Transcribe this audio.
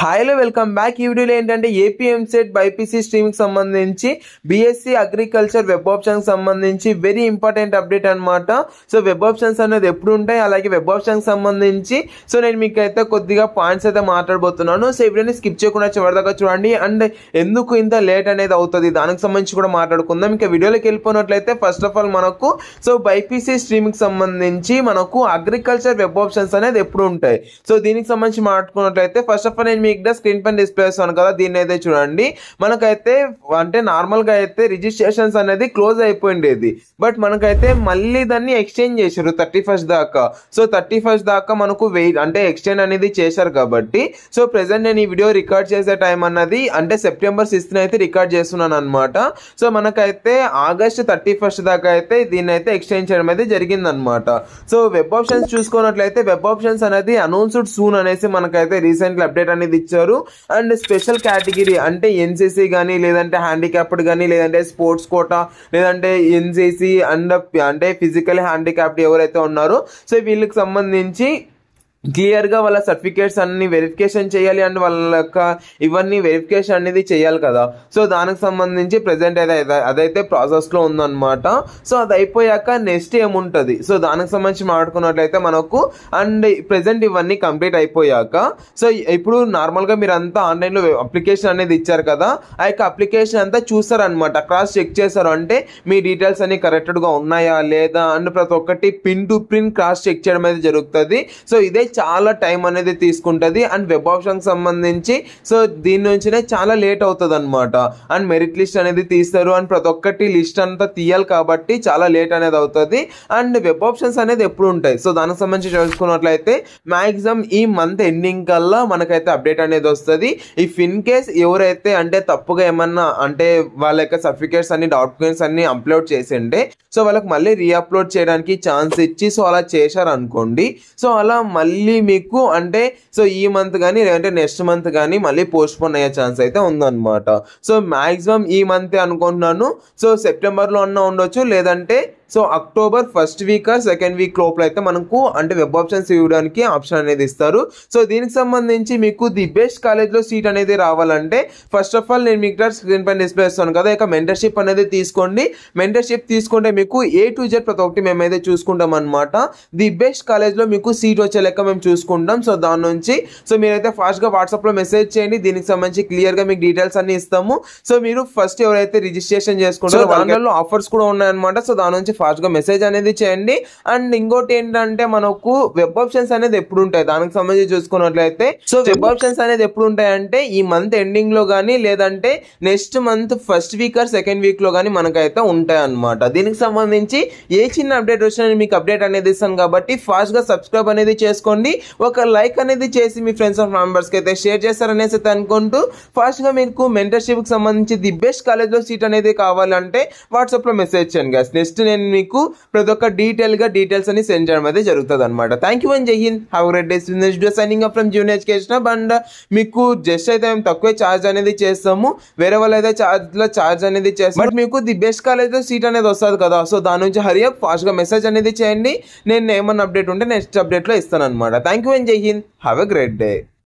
హాయ్లో welcome back. ఈ వీడియోలో ఏంటంటే ఏపీ ఎంసెట్ బైపీసీ స్ట్రీమ్కి సంబంధించి బీఎస్సీ అగ్రికల్చర్ వెబ్ ఆప్షన్కి సంబంధించి వెరీ ఇంపార్టెంట్ అప్డేట్ అనమాట. సో వెబ్ ఆప్షన్స్ అనేది ఎప్పుడు ఉంటాయి, అలాగే వెబ్ ఆప్షన్కి సంబంధించి సో నేను మీకు అయితే కొద్దిగా పాయింట్స్ అయితే మాట్లాడబోతున్నాను. సో ఈ వీడియోని స్కిప్ చేయకుండా చివరిదాకా చూడండి. అండ్ ఎందుకు ఇంత లేట్ అనేది అవుతుంది దానికి సంబంధించి కూడా మాట్లాడుకుందాం. ఇంకా వీడియోలోకి వెళ్ళిపోయినట్లయితే ఫస్ట్ ఆఫ్ ఆల్ మనకు సో బైపీసీ స్ట్రీమ్కి సంబంధించి మనకు అగ్రికల్చర్ వెబ్ ఆప్షన్స్ అనేది ఎప్పుడు ఉంటాయి. సో దీనికి సంబంధించి మాట్లాడుకున్నట్లయితే ఫస్ట్ ఆఫ్ ఆల్ నేను మీకు స్క్రీన్ పైన డిస్ప్లే చేస్తాను కదా, దీన్ని అయితే చూడండి. మనకైతే అంటే నార్మల్గా అయితే రిజిస్ట్రేషన్స్ అనేది క్లోజ్ అయిపోయిండేది, బట్ మనకైతే మళ్ళీ దాన్ని ఎక్స్చేంజ్ చేశారు 31st దాకా. సో 31st దాకా మనకు అంటే ఎక్స్టెండ్ అనేది చేశారు కాబట్టి సో ప్రెసెంట్ నేను ఈ వీడియో రికార్డ్ చేసే టైం అన్నది అంటే September 6th అయితే రికార్డ్ చేస్తున్నాను అనమాట. సో మనకైతే August 31st దాకా అయితే దీన్ని అయితే ఎక్స్చేంజ్ చేయడం అయితే జరిగిందనమాట. సో వెబ్ ఆప్షన్స్ చూసుకున్నట్లయితే వెబ్ ఆప్షన్స్ అనేది అనౌన్స్డ్ సూన్ అనేసి మనకైతే రీసెంట్లీ అప్డేట్ అనేది ఇచ్చారు. అండ్ స్పెషల్ కేటగిరీ అంటే ఎన్సీసీ కానీ, లేదంటే హ్యాండిక్యాప్డ్ కానీ, లేదంటే స్పోర్ట్స్ కోటా, లేదంటే ఎన్సీసీ అండ్ అంటే ఫిజికల్ హ్యాండిక్యాప్డ్ ఎవరైతే ఉన్నారో సో వీళ్ళకి సంబంధించి క్లియర్గా వాళ్ళ సర్టిఫికేట్స్ అన్ని వెరిఫికేషన్ చేయాలి అండ్ వాళ్ళ ఇవన్నీ వెరిఫికేషన్ అనేది చేయాలి కదా. సో దానికి సంబంధించి ప్రెసెంట్ అయితే అదైతే ప్రాసెస్లో ఉందన్నమాట. సో అది అయిపోయాక నెక్స్ట్ ఏముంటుంది, సో దానికి సంబంధించి మాట్లాడుకున్నట్లయితే మనకు అండ్ ప్రెసెంట్ ఇవన్నీ కంప్లీట్ అయిపోయాక సో ఇప్పుడు నార్మల్గా మీరు అంతా ఆన్లైన్లో అప్లికేషన్ అనేది ఇచ్చారు కదా, ఆ యొక్క అప్లికేషన్ అంతా చూస్తారనమాట, క్రాస్ చెక్ చేస్తారు. అంటే మీ డీటెయిల్స్ అన్ని కరెక్ట్గా ఉన్నాయా లేదా అండ్ ప్రతి ఒక్కటి pin to pin cross check చేయడం అయితే జరుగుతుంది. సో ఇదే చాలా టైం అనేది తీసుకుంటుంది అండ్ వెబ్ ఆప్షన్కి సంబంధించి సో దీని నుంచినే చాలా లేట్ అవుతుంది అనమాట. అండ్ మెరిట్ లిస్ట్ అనేది తీస్తారు అండ్ ప్రతి ఒక్కటి లిస్ట్ అంతా తీయాలి కాబట్టి చాలా లేట్ అనేది అవుతుంది. అండ్ వెబ్ ఆప్షన్స్ అనేది ఎప్పుడు ఉంటాయి, సో దానికి సంబంధించి చూసుకున్నట్లయితే మ్యాక్సిమం ఈ మంత్ ఎండింగ్ కల్లా మనకైతే అప్డేట్ అనేది వస్తుంది. ఇఫ్ ఇన్ కేస్ ఎవరైతే అంటే తప్పుగా ఏమన్నా అంటే వాళ్ళ యొక్క సర్టిఫికేట్స్ అన్ని డాక్యుమెంట్స్ అన్ని అప్లోడ్ చేసిండే సో వాళ్ళకి మళ్ళీ రీఅప్లోడ్ చేయడానికి ఛాన్స్ ఇచ్చి సో అలా చేశారనుకోండి, సో అలా మళ్ళీ మీకు అంటే సో ఈ మంత్ కానీ లేదంటే నెక్స్ట్ మంత్ కానీ మళ్ళీ పోస్ట్పోన్ అయ్యే ఛాన్స్ అయితే ఉందన్నమాట. సో మ్యాక్సిమం ఈ మంతే అనుకుంటున్నాను. సో సెప్టెంబర్లో అన్నా ఉండొచ్చు, లేదంటే so October 1st week or 2nd week లోపల అయితే మనకు అంటే వెబ్ ఆప్షన్స్ ఇవ్వడానికి ఆప్షన్ అనేది ఇస్తారు. సో దీనికి సంబంధించి మీకు ది బెస్ట్ కాలేజ్లో సీట్ అనేది రావాలంటే ఫస్ట్ ఆఫ్ ఆల్ నేను మీకు స్క్రీన్ పైన డిస్ప్లే చేస్తాను కదా, ఇక మెంటర్షిప్ అనేది తీసుకోండి. మెంటర్షిప్ తీసుకుంటే మీకు A to Z ప్రతి ఒక్కటి మేమైతే చూసుకుంటాం అనమాట. ది బెస్ట్ కాలేజ్లో మీకు సీట్ వచ్చే లెక్క మేము చూసుకుంటాం. సో దాని నుంచి సో మీరైతే ఫాస్ట్గా వాట్సాప్లో మెసేజ్ చేయండి, దీనికి సంబంధించి క్లియర్గా మీకు డీటెయిల్స్ అన్ని ఇస్తాము. సో మీరు ఫస్ట్ ఎవరైతే రిజిస్ట్రేషన్ చేసుకుంటారో దానిలో ఆఫర్స్ కూడా ఉన్నాయన్నమాట. సో దాని నుంచి ఫాస్ట్గా మెసేజ్ అనేది చేయండి. అండ్ ఇంకోటి ఏంటంటే మనకు వెబ్ ఆప్షన్స్ అనేది ఎప్పుడు ఉంటాయి దానికి సంబంధించి చూసుకున్నట్లయితే సో వెబ్ ఆప్షన్స్ అనేది ఎప్పుడు ఉంటాయంటే ఈ మంత్ ఎండింగ్ లో కానీ లేదంటే next month 1st week or 2nd week లో కానీ మనకైతే ఉంటాయి అన్నమాట. దీనికి సంబంధించి ఏ చిన్న అప్డేట్ వచ్చినా మీకు అప్డేట్ అనేది ఇస్తాను కాబట్టి ఫాస్ట్ గా సబ్స్క్రైబ్ అనేది చేసుకోండి. ఒక లైక్ అనేది చేసి మీ ఫ్రెండ్స్ అండ్ మెంబర్స్ కి అయితే షేర్ చేస్తారనేసి అనుకుంటూ ఫాస్ట్ గా మీకు మెంటర్షిప్ కి సంబంధించి ది బెస్ట్ కాలేజ్ లో సీట్ అనేది కావాలంటే వాట్సాప్ లో మెసేజ్ చేయండి గైస్. నెక్స్ట్ నేను మీకు ప్రతి ఒక్క డీటెయిల్స్ అని సెండ్ చేయడం అయితే జరుగుతుంది అనమాట. థ్యాంక్ యూ అండ్ జై Hind. Have a great day. Signing up from junior education hub. And మీకు జస్ట్ అయితే మేము తక్కువే ఛార్జ్ అనేది చేస్తాము, వేరే వాళ్ళు అయితే ఛార్జ్ అనేది చేస్తాం, బట్ మీకు ది బెస్ట్ కాలేజ్ లో సీట్ అనేది వస్తుంది కదా. సో దాని నుంచి హరి అప్ ఫాస్ట్ గా మెసేజ్ అనేది చేయండి. నేను ఏమన్నా అప్డేట్ ఉంటే నెక్స్ట్ అప్డేట్ లో ఇస్తాను అనమాట. థ్యాంక్ యూ అండ్ జై Hind. Have a great day.